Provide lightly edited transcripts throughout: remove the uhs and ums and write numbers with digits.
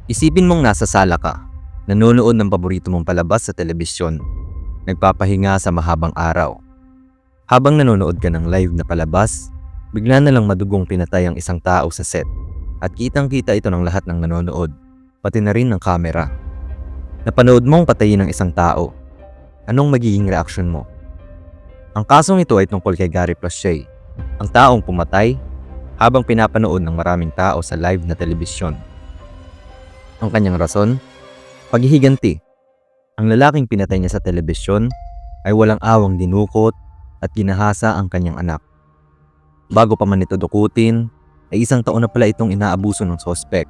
Isipin mong nasa sala ka, nanonood ng paborito mong palabas sa telebisyon, nagpapahinga sa mahabang araw. Habang nanonood ka ng live na palabas, bigla na lang madugong pinatay ang isang tao sa set at kitang-kita ito ng lahat ng nanonood, pati na rin ng kamera. Napanood mong patayin ng isang tao. Anong magiging reaksyon mo? Ang kasong ito ay tungkol kay Gary Plache, ang taong pumatay habang pinapanood ng maraming tao sa live na telebisyon. Ang kanyang rason? Paghihiganti. Ang lalaking pinatay niya sa telebisyon ay walang awang dinukot at ginahasa ang kanyang anak. Bago pa man ito dukutin, ay isang taon na pala itong inaabuso ng sospek.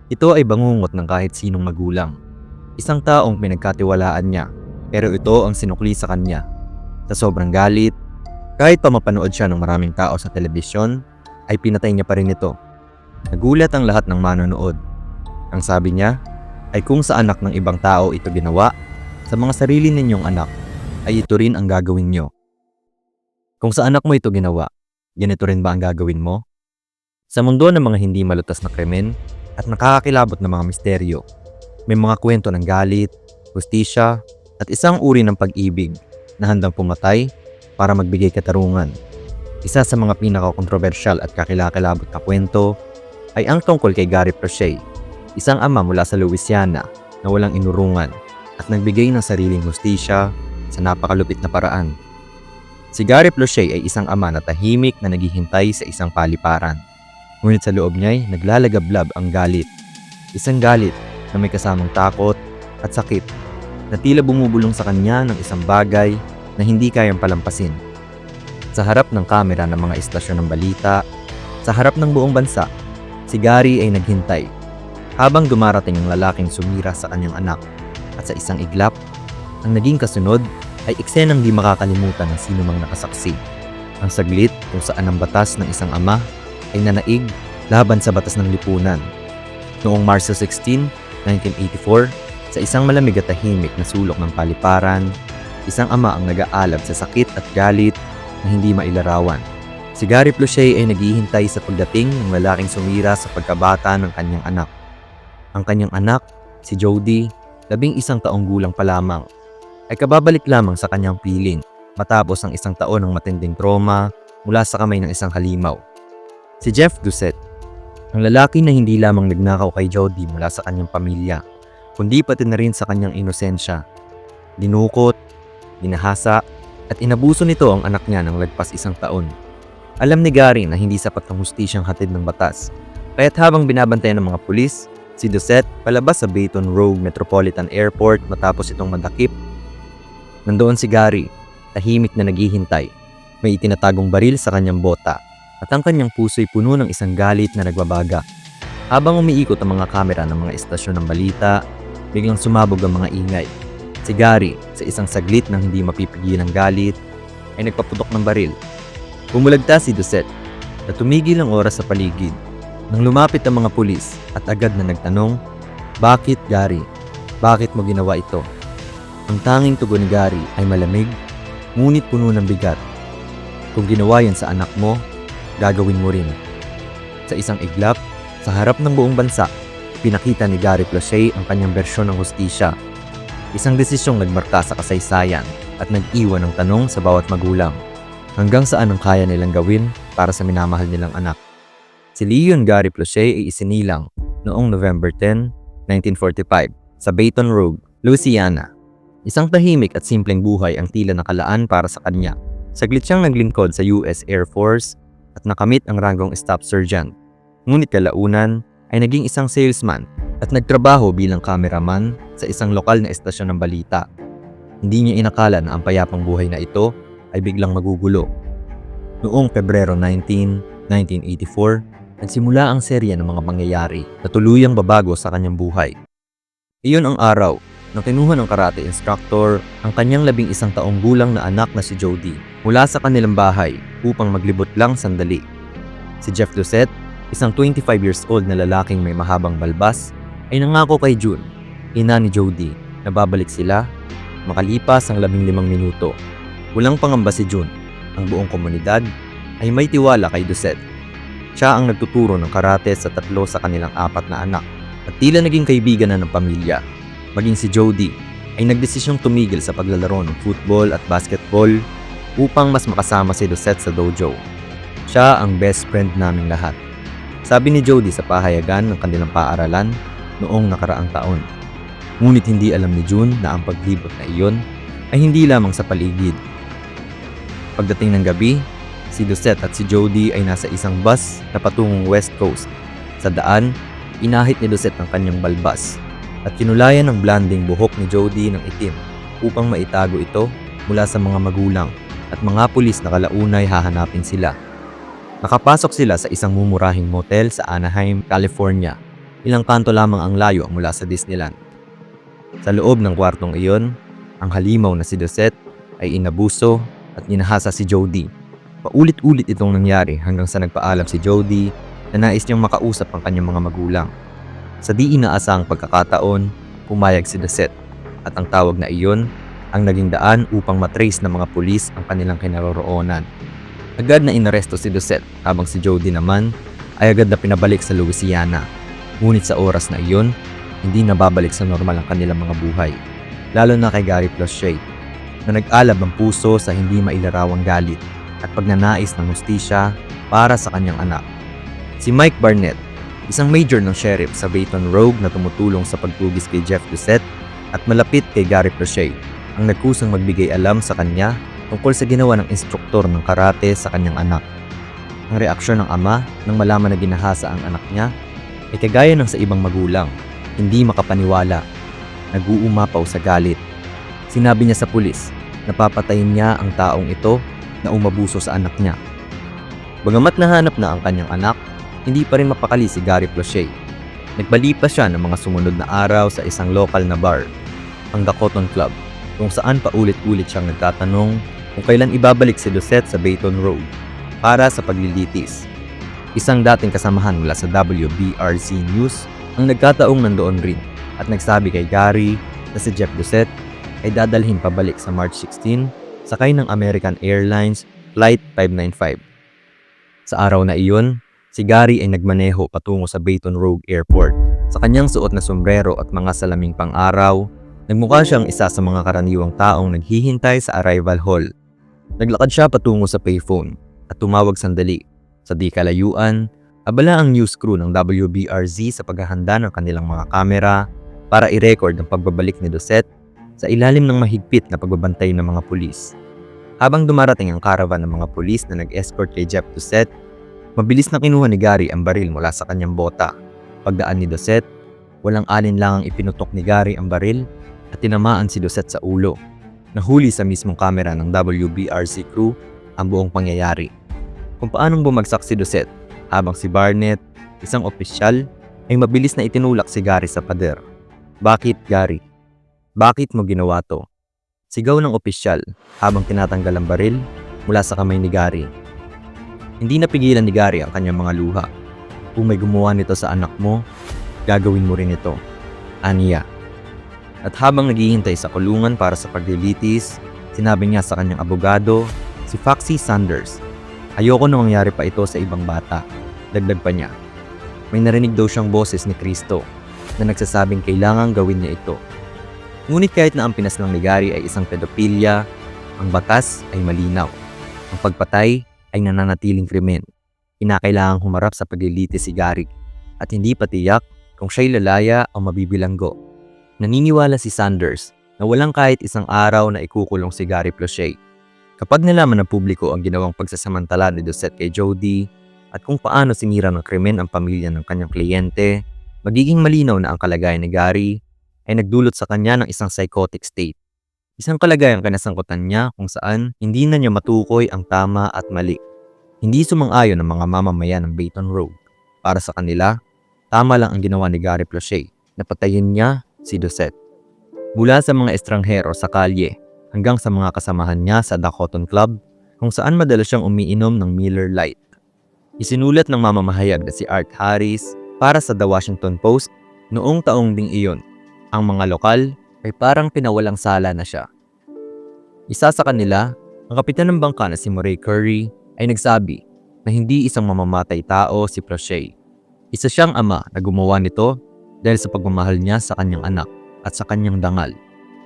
Ito ay bangungot ng kahit sinong magulang. Isang taong pinagkatiwalaan niya, pero ito ang sinukli sa kanya. Sa sobrang galit, kahit pa mapanood siya ng maraming tao sa telebisyon, ay pinatay niya pa rin ito. Nagulat ang lahat ng manonood. Ang sabi niya ay kung sa anak ng ibang tao ito ginawa, sa mga sarili ninyong anak ay ito rin ang gagawin niyo. Kung sa anak mo ito ginawa, ganito rin ba ang gagawin mo? Sa mundo ng mga hindi malutas na krimen at nakakakilabot na mga misteryo, may mga kwento ng galit, hustisya at isang uri ng pag-ibig na handang pumatay para magbigay katarungan. Isa sa mga pinaka-kontrobersyal at kakilakilabot na kwento ay ang tungkol kay Gary Plache, isang ama mula sa Louisiana na walang inurungan at nagbigay ng sariling hustisya sa napakalupit na paraan. Si Gary Plache ay isang ama na tahimik na naghihintay sa isang paliparan. Ngunit sa loob niya ay naglalagablab ang galit. Isang galit na may kasamang takot at sakit na tila bumubulong sa kanya ng isang bagay na hindi kayang palampasin. Sa harap ng kamera ng mga istasyon ng balita, sa harap ng buong bansa, si Gary ay naghintay habang dumarating ang lalaking sumira sa kanyang anak. At sa isang iglap, ang naging kasunod ay eksenang di makakalimutan ng sino mang nakasaksi. Ang saglit kung saan ang batas ng isang ama ay nanaig laban sa batas ng lipunan. Noong Marso 16, 1984, sa isang malamig at tahimik na sulok ng paliparan, isang ama ang nag-aalab sa sakit at galit na hindi mailarawan. Si Gary Plache ay naghihintay sa pagdating ng lalaking sumira sa pagkabata ng kanyang anak. Ang kanyang anak, si Jody, 11 taong gulang pa lamang, ay kababalik lamang sa kanyang piling matapos ang isang taon ng matinding trauma mula sa kamay ng isang halimaw. Si Jeff Doucette, ang lalaki na hindi lamang nagnakaw kay Jody mula sa kanyang pamilya, kundi pati na rin sa kanyang inosensya. Dinukot, ginahasa, at inabuso nito ang anak niya ng lagpas 1 taon. Alam ni Gary na hindi sapat ang hustisyang hatid ng batas, kaya't habang binabantayan ng mga pulis, si Doucette palabas sa Baton Rouge Metropolitan Airport matapos itong madakip. Nandoon si Gary, tahimik na naghihintay. May itinatagong baril sa kanyang bota at ang kanyang puso'y puno ng isang galit na nagbabaga. Habang umiikot ang mga kamera ng mga istasyon ng balita, biglang sumabog ang mga ingay. Si Gary, sa isang saglit ng hindi mapipigil ng galit, ay nagpaputok ng baril. Bumulagta si Doucette na tumigil ang oras sa paligid. Nang lumapit ang mga pulis at agad na nagtanong, "Bakit, Gary? Bakit mo ginawa ito?" Ang tanging tugon ni Gary ay malamig, ngunit puno ng bigat. "Kung ginawa yan sa anak mo, gagawin mo rin." Sa isang iglap, sa harap ng buong bansa, pinakita ni Gary Plache ang kanyang bersyon ng hustisya. Isang desisyong nagmarka sa kasaysayan at nag-iwan ng tanong sa bawat magulang. Hanggang saan ang kaya nilang gawin para sa minamahal nilang anak? Si Leon Gary Plache ay isinilang noong November 10, 1945 sa Baton Rouge, Louisiana. Isang tahimik at simpleng buhay ang tila nakalaan para sa kanya. Saglit siyang naglingkod sa US Air Force at nakamit ang ranggong Staff Sergeant. Ngunit kalaunan ay naging isang salesman at nagtrabaho bilang cameraman sa isang lokal na estasyon ng balita. Hindi niya inakala na ang payapang buhay na ito ay biglang magugulo. Noong Pebrero 19, 1984, nagsimula ang serye ng mga pangyayari na tuluyang babago sa kanyang buhay. Iyon ang araw nang kinuha ng karate instructor ang kanyang 11 taong gulang na anak na si Jody mula sa kanilang bahay upang maglibot lang sandali. Si Jeff Doucette, isang 25 years old na lalaking may mahabang balbas, ay nangako kay June, ina ni Jody, na babalik sila makalipas ang 15 minuto. Walang pangamba si June. Ang buong komunidad ay may tiwala kay Doucette. Siya ang nagtuturo ng karate sa 3 sa kanilang 4 na anak. At tila naging kaibigan na ng pamilya. Maging si Jody ay nagdesisyong tumigil sa paglalaro ng football at basketball upang mas makasama si Lucette sa dojo. Siya ang best friend naming lahat. Sabi ni Jody sa pahayagan ng kanilang paaralan noong nakaraang taon. Ngunit hindi alam ni June na ang paglibot na iyon ay hindi lamang sa paligid. Pagdating ng gabi, si Lucette at si Jody ay nasa isang bus na patungong West Coast. Sa daan, inahit ni Lucette ang kanyang balbas at kinulayan ng blanding buhok ni Jody ng itim upang maitago ito mula sa mga magulang at mga pulis na kalaunay hahanapin sila. Nakapasok sila sa isang mumurahing motel sa Anaheim, California. Ilang kanto lamang ang layo mula sa Disneyland. Sa loob ng kwartong iyon, ang halimaw na si Lucette ay inabuso at ninahasa si Jody. Paulit-ulit itong nangyari hanggang sa nagpaalam si Jody na nais niyang makausap ang kanyang mga magulang. Sa di inaasahang pagkakataon, pumayag si Lucette at ang tawag na iyon ang naging daan upang matrace ng mga pulis ang kanilang kinaroroonan. Agad na inaresto si Lucette habang si Jody naman ay agad na pinabalik sa Louisiana. Ngunit sa oras na iyon, hindi na babalik sa normal ang kanilang mga buhay. Lalo na kay Gary Plauché na nag-alab ang puso sa hindi mailarawang galit at pagnanais ng hustisya para sa kanyang anak. Si Mike Barnett, isang major ng sheriff sa Baton Rouge na tumutulong sa pagtugis kay Jeff Lucette at malapit kay Gary Plauché, ang nagkusang magbigay alam sa kanya tungkol sa ginawa ng instruktor ng karate sa kanyang anak. Ang reaksyon ng ama nang malaman na ginahasa ang anak niya ay kagaya ng sa ibang magulang, hindi makapaniwala, nag-uumapaw sa galit. Sinabi niya sa pulis na papatayin niya ang taong ito na umabuso sa anak niya. Bagamat nahanap na ang kanyang anak, hindi pa rin mapakali si Gary Plauché. Nagbalipas siya ng mga sumunod na araw sa isang lokal na bar, ang The Cotton Club, kung saan paulit-ulit siyang nagtatanong kung kailan ibabalik si Lucette sa Baton Rouge para sa paglilitis. Isang dating kasamahan mula sa WBRZ News ang nagkataong nandoon rin at nagsabi kay Gary na si Jeff Lucette ay dadalhin pabalik sa March 16 sakay ng American Airlines Flight 595. Sa araw na iyon, si Gary ay nagmaneho patungo sa Baton Rouge Airport. Sa kanyang suot na sombrero at mga salaming pang-araw, nagmukha siyang isa sa mga karaniwang taong naghihintay sa arrival hall. Naglakad siya patungo sa payphone at tumawag sandali. Sa di kalayuan, abala ang news crew ng WBRZ sa paghahanda ng kanilang mga kamera para i-record ang pagbabalik ni Lucette sa ilalim ng mahigpit na pagbabantay ng mga pulis. Habang dumarating ang caravan ng mga pulis na nag-escort kay Jeff Lucette, mabilis na kinuha ni Gary ang baril mula sa kanyang bota. Pagdaan ni Lucette, walang alinlangang ipinutok ni Gary ang baril at tinamaan si Lucette sa ulo. Nahuli sa mismong kamera ng WBRZ crew ang buong pangyayari. Kung paanong bumagsak si Lucette habang si Barnett, isang opisyal, ay mabilis na itinulak si Gary sa pader. Bakit, Gary? Bakit mo ginawa to? Sigaw ng opisyal habang tinatanggal ang baril mula sa kamay ni Gary. Hindi napigilan ni Gary ang kanyang mga luha. Kung may gumawa nito sa anak mo, gagawin mo rin ito. Aniya. At habang naghihintay sa kulungan para sa paglilitis, sinabi niya sa kanyang abogado, si Foxy Sanders, ayoko na mangyari pa ito sa ibang bata. Dagdag pa niya. May narinig daw siyang boses ni Kristo na nagsasabing kailangan gawin niya ito. Ngunit kahit na ang pinaslang ni Gary ay isang pedopilya, ang batas ay malinaw. Ang pagpatay ay nananatiling krimen. Kinakailangang humarap sa paglilitis si Gary at hindi patiyak kung siya'y lalaya o mabibilanggo. Naniniwala si Sanders na walang kahit isang araw na ikukulong si Gary Plauché. Kapag nalaman ng publiko ang ginawang pagsasamantala ni Lucette kay Jody at kung paano sinira ng krimen ang pamilya ng kanyang kliyente, magiging malinaw na ang kalagayan ni Gary ay nagdulot sa kanya ng isang psychotic state. Isang kalagayang kinasangkutan niya kung saan hindi na niya matukoy ang tama at mali. Hindi sumang-ayon ang mga mamamayan ng Baton Rouge. Para sa kanila, tama lang ang ginawa ni Gary Plauché na patayin niya si Lucette. Mula sa mga estranghero sa kalye hanggang sa mga kasamahan niya sa The Cotton Club kung saan madalas siyang umiinom ng Miller Lite. Isinulat ng mamamahayag na si Art Harris para sa The Washington Post noong taong ding iyon. Ang mga lokal ay parang pinawalang sala na siya. Isa sa kanila, ang kapitan ng bangka na si Murray Curry ay nagsabi na hindi isang mamamatay tao si Plauché. Isa siyang ama na gumawa nito dahil sa pagmamahal niya sa kanyang anak at sa kanyang dangal.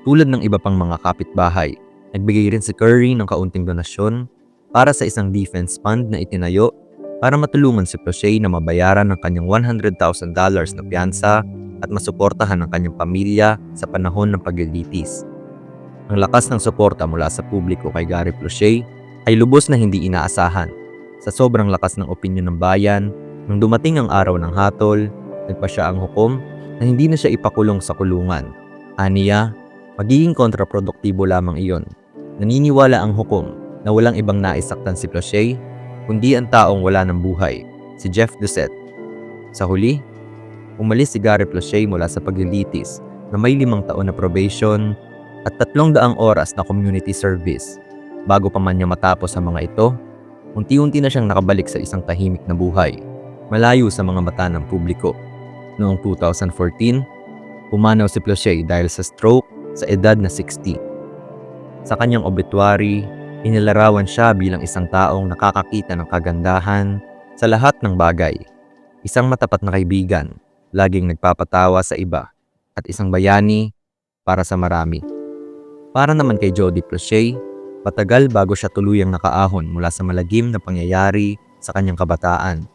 Tulad ng iba pang mga kapitbahay, nagbigay rin si Curry ng kaunting donasyon para sa isang defense fund na itinayo para matulungan si Prochet na mabayaran ng kanyang $100,000 na piyansa at masuportahan ang kanyang pamilya sa panahon ng paglilitis. Ang lakas ng suporta mula sa publiko kay Gary Prochet ay lubos na hindi inaasahan. Sa sobrang lakas ng opinyon ng bayan, nang dumating ang araw ng hatol, nagpa siya ang hukom na hindi na siya ipakulong sa kulungan. Aniya, magiging kontraproduktibo lamang iyon. Naniniwala ang hukom na walang ibang naisaktan si Prochet, kundi ang taong wala ng buhay, si Jeff Doucette. Sa huli, umalis si Gary Prochet mula sa paglilitis na may 5 taon na probation at 300 oras na community service. Bago pa man niya matapos ang mga ito, unti-unti na siyang nakabalik sa isang tahimik na buhay, malayo sa mga mata ng publiko. Noong 2014, pumanaw si Prochet dahil sa stroke sa edad na 60. Sa kanyang obituary, inilarawan siya bilang isang taong nakakakita ng kagandahan sa lahat ng bagay. Isang matapat na kaibigan, laging nagpapatawa sa iba, at isang bayani para sa marami. Para naman kay Jody Prochet, patagal bago siya tuluyang nakaahon mula sa malagim na pangyayari sa kanyang kabataan.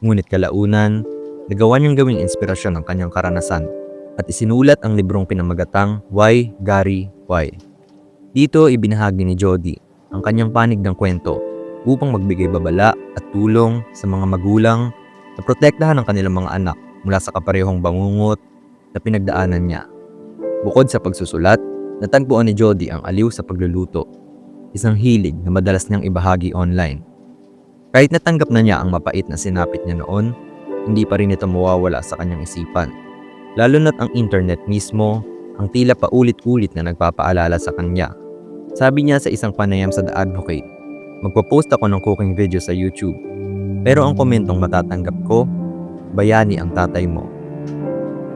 Ngunit kalaunan, nagawa niyang gawing inspirasyon ang kanyang karanasan at isinulat ang librong pinamagatang Why Gary Why. Dito ibinahagi ni Jody ang kanyang panig ng kwento upang magbigay babala at tulong sa mga magulang na protektahan ang kanilang mga anak mula sa kaparehong bangungot na pinagdaanan niya. Bukod sa pagsusulat, natagpuan ni Jody ang aliw sa pagluluto, isang hilig na madalas niyang ibahagi online. Kahit natanggap na niya ang mapait na sinapit niya noon, hindi pa rin ito mawawala sa kanyang isipan. Lalo na't ang internet mismo ang tila paulit-ulit na nagpapaalala sa kanya. Sabi niya sa isang panayam sa The Advocate, "Magpo-post ako ng cooking video sa YouTube. Pero ang komentong matatanggap ko, bayani ang tatay mo.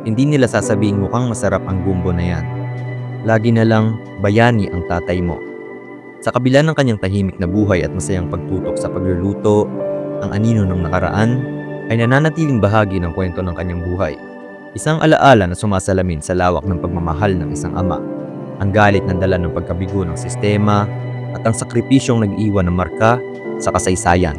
Hindi nila sasabing mukhang masarap ang gumbo na yan. Lagi na lang, bayani ang tatay mo." Sa kabila ng kanyang tahimik na buhay at masayang pagtutok sa pagluluto, ang anino ng nakaraan ay nananatiling bahagi ng kwento ng kanyang buhay. Isang alaala na sumasalamin sa lawak ng pagmamahal ng isang ama, ang galit na dala ng pagkabigo ng sistema, at ang sakripisyong nag-iwan ng marka sa kasaysayan.